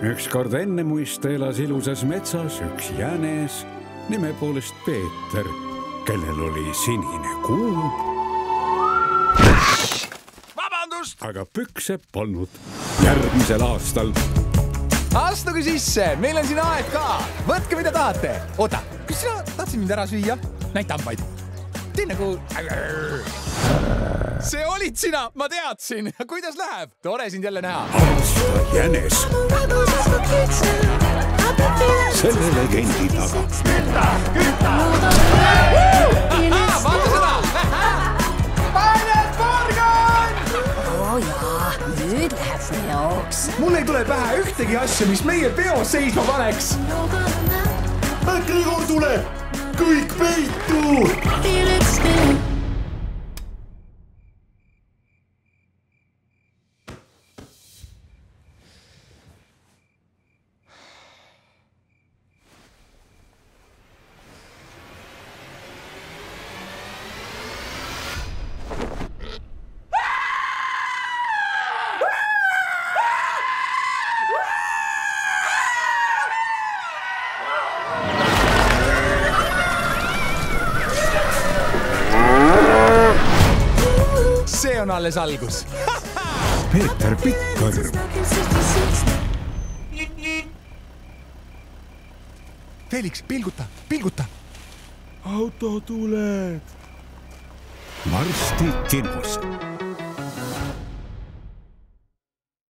Ükskord enne muist elas ilusas metsas üks jänes nime poolest Peeter, kellel oli sinine kuu. Vabandust! Aga pükse polnud. Järgmisel aastal. Astuge sisse, meil on siin aeg ka. Võtke mida tahate. Oota, kas sina tahtsid mind ära süüa? Näita hambaid. Tee nagu... See olid sina, ma teadsin. Kuidas läheb? Tore sind jälle näha. Aasta jänes. Selle legendi taga. Kütta! Vaata seda! Painet Morgan! Jaa, nüüd läheb peoks. Mul ei tule pähe ühtegi asja, mis meie peos seisma paneks. Grigor tuleb! Kõik peitu! See on alles algus. Peeter Pikkkõrv. Felix, pilguta, pilguta. Auto tuleb. Varsti kinos.